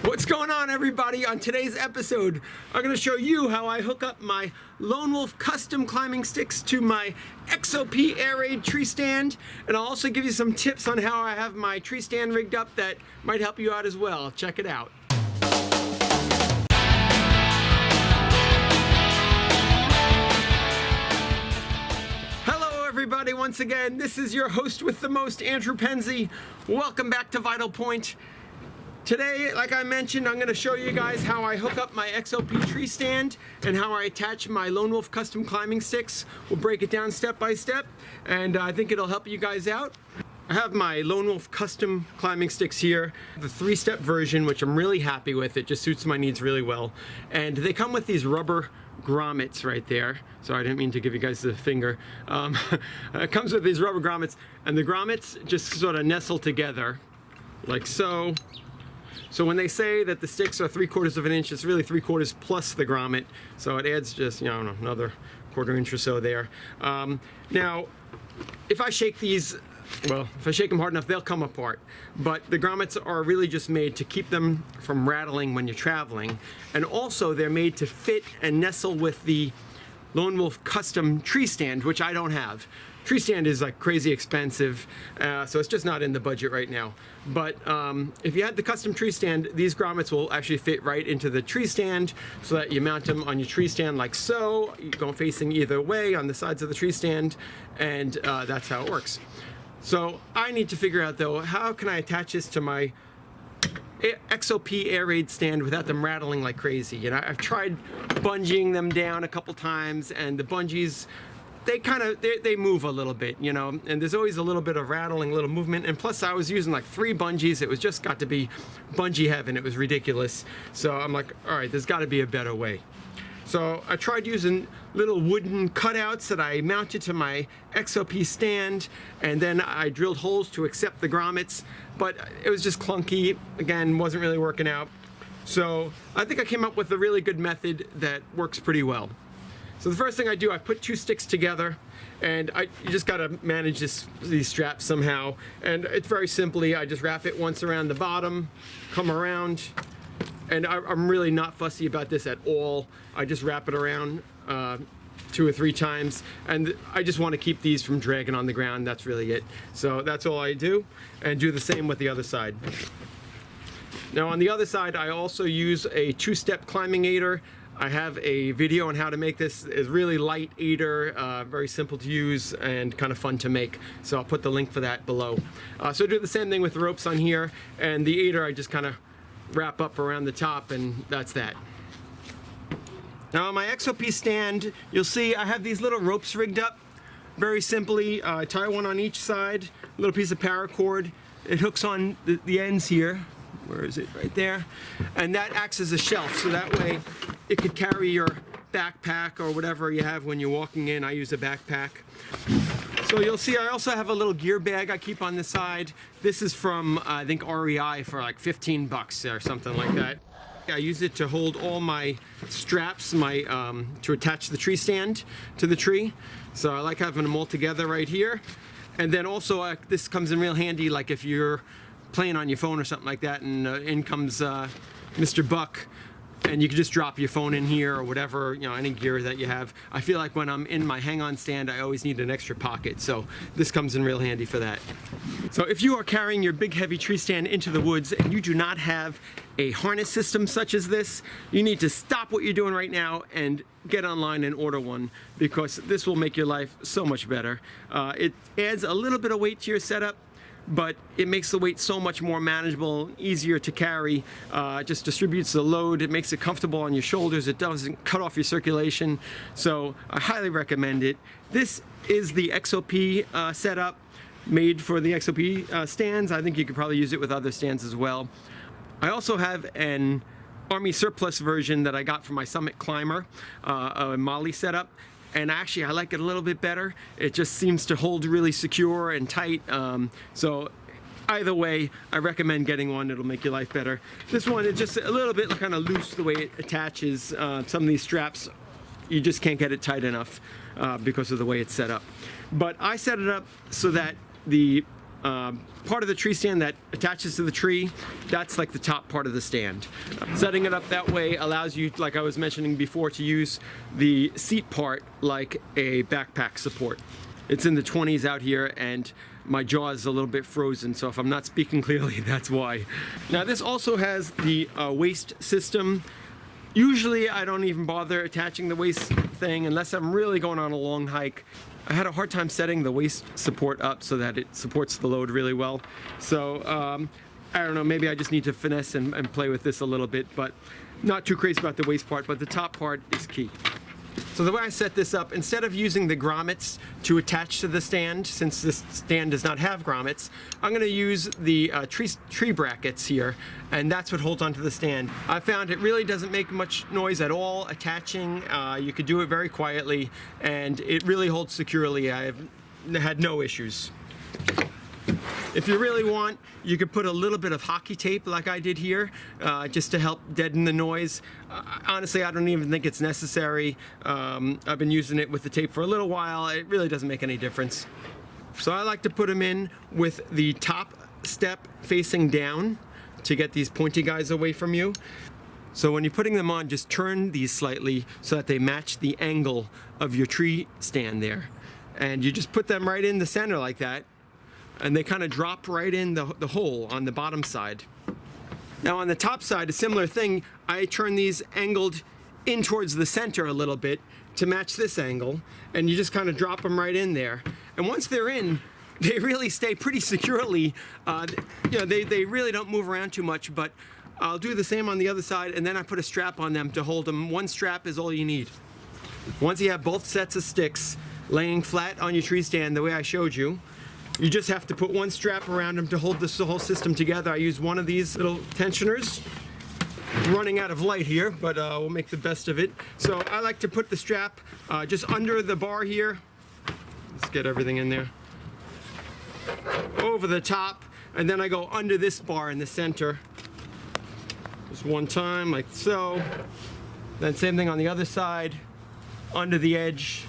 What's going on, everybody? On today's episode, I'm going to show you how I hook up my Lone Wolf custom climbing sticks to my XOP Air Raid tree stand, and I'll also give you some tips on how I have my tree stand rigged up that might help you out as well. Check it out. Hello, everybody. Once again, this is your host with the most, Andrew Penzi. Welcome back to Vital Point. Today, like I mentioned, I'm going to show you guys how I hook up my XOP tree stand and how I attach my Lone Wolf custom climbing sticks. We'll break it down step by step, and I think it'll help you guys out. I have my Lone Wolf custom climbing sticks here, the 3-step version, which I'm really happy with. It just suits my needs really well. And they come with these rubber grommets right there. Sorry, I didn't mean to give you guys the finger. It comes with these rubber grommets, and the grommets just sort of nestle together like so. So when they say that the sticks are 3/4 of an inch, it's really 3/4 plus the grommet. So it adds just, I don't know, another 1/4 inch or so there. Now, if I shake these, well, if I shake them hard enough, they'll come apart. But the grommets are really just made to keep them from rattling when you're traveling. And also they're made to fit and nestle with the Lone Wolf custom tree stand, which I don't have. Tree stand is like crazy expensive, so it's just not in the budget right now. But if you had the custom tree stand, these grommets will actually fit right into the tree stand so that you mount them on your tree stand like so. You go facing either way on the sides of the tree stand, and that's how it works. So I need to figure out, though, how can I attach this to my XOP Air Raid stand without them rattling like crazy. You know, I've tried bungeeing them down a couple times, and the bungees, they move a little bit, you know, and there's always a little bit of rattling, little movement. And plus I was using like 3 bungees. It was just got to be bungee heaven. It was ridiculous. So I'm like, all right, there's got to be a better way. So I tried using little wooden cutouts that I mounted to my XOP stand, and then I drilled holes to accept the grommets, but it was just clunky. Again, wasn't really working out. So I think I came up with a really good method that works pretty well. So the first thing I do, I put 2 sticks together, and you just gotta manage these straps somehow. And it's very simply, I just wrap it once around the bottom, come around, and I'm really not fussy about this at all. I just wrap it around 2 or 3 times, and I just want to keep these from dragging on the ground. That's really it. So that's all I do, and do the same with the other side. Now on the other side, I also use a 2-step climbing aider. I have a video on how to make this. It's really light aider, very simple to use and kind of fun to make. So I'll put the link for that below. So I do the same thing with the ropes on here, and the aider I just kind of wrap up around the top, and that's that. Now on my XOP stand, you'll see I have these little ropes rigged up. Very simply, I tie one on each side, a little piece of paracord. It hooks on the ends here. Where is it? Right there. And that acts as a shelf, so that way it could carry your backpack or whatever you have when you're walking in. I use a backpack. So you'll see I also have a little gear bag I keep on the side. This is from, I think, REI for like 15 bucks or something like that. I use it to hold all my straps, to attach the tree stand to the tree. So I like having them all together right here. And then also this comes in real handy, like if you're playing on your phone or something like that, and in comes Mr. Buck, and you can just drop your phone in here or whatever, you know, any gear that you have. I feel like when I'm in my hang-on stand, I always need an extra pocket, so this comes in real handy for that. So if you are carrying your big heavy tree stand into the woods and you do not have a harness system such as this, you need to stop what you're doing right now and get online and order one, because this will make your life so much better. It adds a little bit of weight to your setup, but it makes the weight so much more manageable, easier to carry. It just distributes the load. It makes it comfortable on your shoulders. It doesn't cut off your circulation. So I highly recommend it. This is the XOP setup made for the XOP stands. I think you could probably use it with other stands as well. I also have an Army surplus version that I got from my Summit Climber, a Molly setup. And actually I like it a little bit better. It just seems to hold really secure and tight. So either way, I recommend getting one. It'll make your life better. This one is just a little bit kind of loose the way it attaches. Some of these straps, you just can't get it tight enough because of the way it's set up. But I set it up so that the part of the tree stand that attaches to the tree, that's like the top part of the stand. Setting it up that way allows you, like I was mentioning before, to use the seat part like a backpack support. It's in the 20s out here, and my jaw is a little bit frozen, so if I'm not speaking clearly, that's why. Now this also has the waist system. Usually I don't even bother attaching the waist thing unless I'm really going on a long hike. I had a hard time setting the waist support up so that it supports the load really well. So I don't know, maybe I just need to finesse and play with this a little bit, but not too crazy about the waist part, but the top part is key. So the way I set this up, instead of using the grommets to attach to the stand, since this stand does not have grommets, I'm going to use the tree brackets here, and that's what holds onto the stand. I found it really doesn't make much noise at all attaching. You could do it very quietly, and it really holds securely. I've had no issues. If you really want, you could put a little bit of hockey tape like I did here, just to help deaden the noise. Honestly, I don't even think it's necessary. I've been using it with the tape for a little while. It really doesn't make any difference. So I like to put them in with the top step facing down to get these pointy guys away from you. So when you're putting them on, just turn these slightly so that they match the angle of your tree stand there. And you just put them right in the center like that, and they kind of drop right in the hole on the bottom side. Now on the top side, a similar thing, I turn these angled in towards the center a little bit to match this angle, and you just kind of drop them right in there. And once they're in, they really stay pretty securely. You know, they really don't move around too much, but I'll do the same on the other side, and then I put a strap on them to hold them. One strap is all you need. Once you have both sets of sticks laying flat on your tree stand the way I showed you, you just have to put one strap around them to hold this whole system together. I use one of these little tensioners. Running out of light here, but we'll make the best of it. So I like to put the strap just under the bar here. Let's get everything in there. Over the top, and then I go under this bar in the center. Just one time, like so. Then same thing on the other side, under the edge.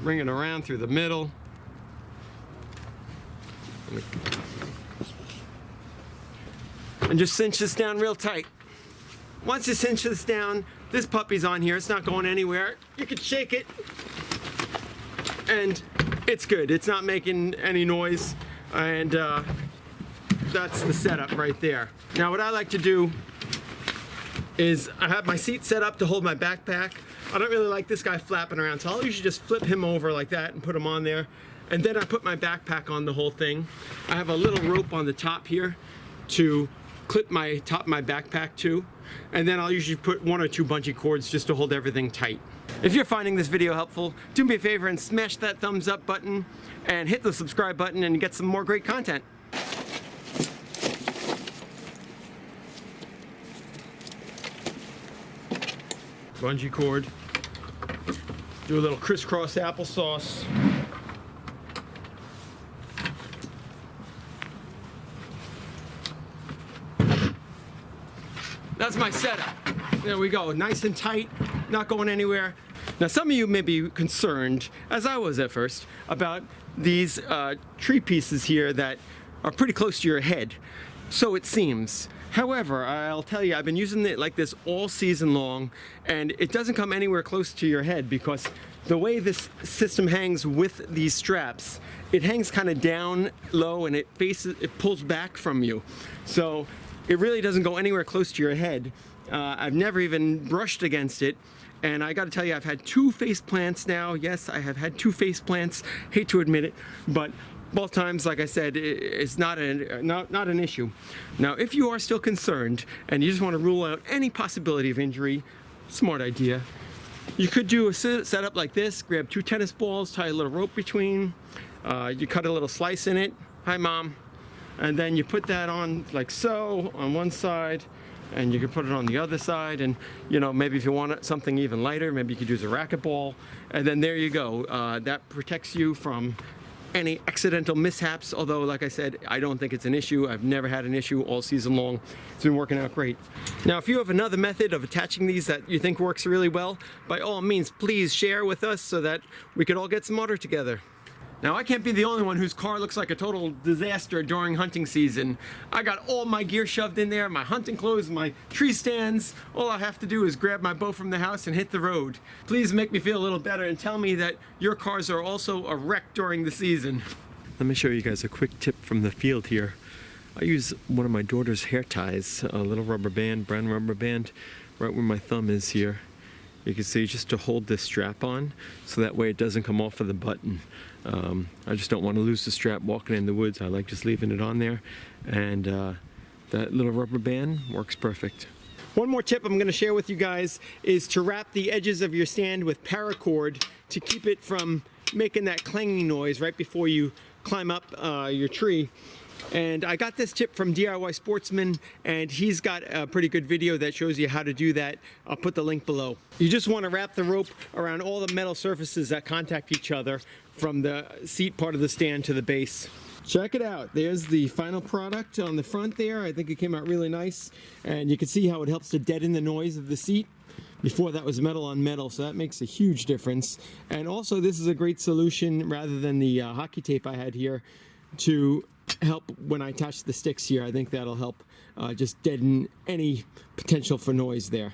Bring it around through the middle. And just cinch this down real tight. Once you cinch this down, this puppy's on here. It's not going anywhere. You can shake it, and it's good. It's not making any noise, and that's the setup right there. Now what I like to do is I have my seat set up to hold my backpack. I don't really like this guy flapping around, so I'll usually just flip him over like that and put him on there. And then I put my backpack on the whole thing. I have a little rope on the top here to clip my top of my backpack to. And then I'll usually put one or two bungee cords just to hold everything tight. If you're finding this video helpful, do me a favor and smash that thumbs up button and hit the subscribe button and get some more great content. Bungee cord. Do a little crisscross applesauce. That's my setup. There we go, nice and tight, not going anywhere. Now some of you may be concerned, as I was at first, about these tree pieces here that are pretty close to your head. So it seems. However, I'll tell you, I've been using it like this all season long, and it doesn't come anywhere close to your head because the way this system hangs with these straps, it hangs kind of down low and it pulls back from you. So it really doesn't go anywhere close to your head. I've never even brushed against it, and I got to tell you, I've had 2 face plants now. Yes, I have had 2 face plants. Hate to admit it, but both times, like I said, it's not an issue. Now, if you are still concerned and you just want to rule out any possibility of injury, smart idea. You could do a setup like this. Grab 2 tennis balls, tie a little rope between. You cut a little slice in it. Hi, Mom. And then you put that on like so on one side, and you can put it on the other side, and you know, maybe if you want something even lighter, maybe you could use a racquetball, and then there you go. That protects you from any accidental mishaps, although like I said, I don't think it's an issue. I've never had an issue all season long. It's been working out great. Now if you have another method of attaching these that you think works really well, by all means please share with us so that we could all get some order together. Now, I can't be the only one whose car looks like a total disaster during hunting season. I got all my gear shoved in there, my hunting clothes, my tree stands. All I have to do is grab my bow from the house and hit the road. Please make me feel a little better and tell me that your cars are also a wreck during the season. Let me show you guys a quick tip from the field here. I use one of my daughter's hair ties, a little rubber band, brown rubber band, right where my thumb is here. You can see, just to hold this strap on so that way it doesn't come off of the button. I just don't want to lose the strap walking in the woods. I like just leaving it on there, and that little rubber band works perfect. One more tip I'm going to share with you guys is to wrap the edges of your stand with paracord to keep it from making that clanging noise right before you climb up your tree. And I got this tip from DIY Sportsman, and he's got a pretty good video that shows you how to do that. I'll put the link below. You just want to wrap the rope around all the metal surfaces that contact each other, from the seat part of the stand to the base. Check it out. There's the final product on the front there. I think it came out really nice, and you can see how it helps to deaden the noise of the seat. Before, that was metal on metal, so that makes a huge difference. And also, this is a great solution, rather than the hockey tape I had here, to help when I attach the sticks here. I think that'll help just deaden any potential for noise there.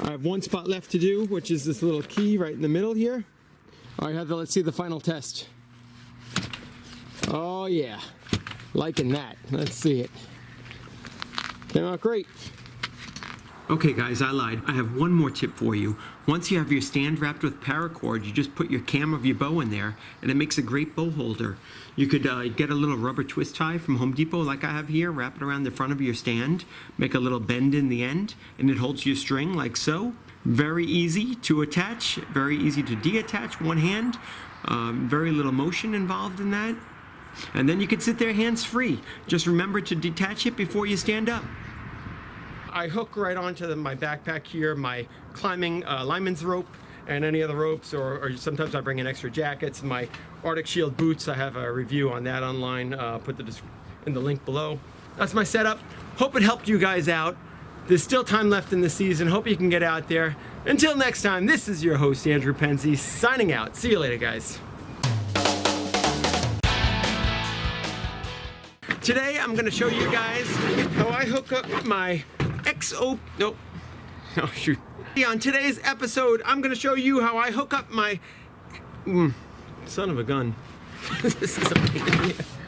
I have one spot left to do, which is this little key right in the middle here. All right, Heather, let's see the final test. Oh yeah, liking that. Let's see it. Came out great. Okay guys, I lied. I have one more tip for you. Once you have your stand wrapped with paracord, you just put your cam of your bow in there, and it makes a great bow holder. You could get a little rubber twist tie from Home Depot like I have here, wrap it around the front of your stand, make a little bend in the end, and it holds your string like so. Very easy to attach, very easy to detach, one hand. Very little motion involved in that. And then you can sit there hands-free. Just remember to detach it before you stand up. I hook right onto my backpack here, my climbing lineman's rope, and any other ropes, or sometimes I bring in extra jackets. My Arctic Shield boots, I have a review on that online, put in the link below. That's my setup. Hope it helped you guys out. There's still time left in the season. Hope you can get out there. Until next time, this is your host, Andrew Penzi, signing out. See you later, guys. Today, I'm going to show you guys how I hook up my XOP. Nope. Oh, shoot. On today's episode, I'm going to show you how I hook up my. Son of a gun. This is a pain in the ass.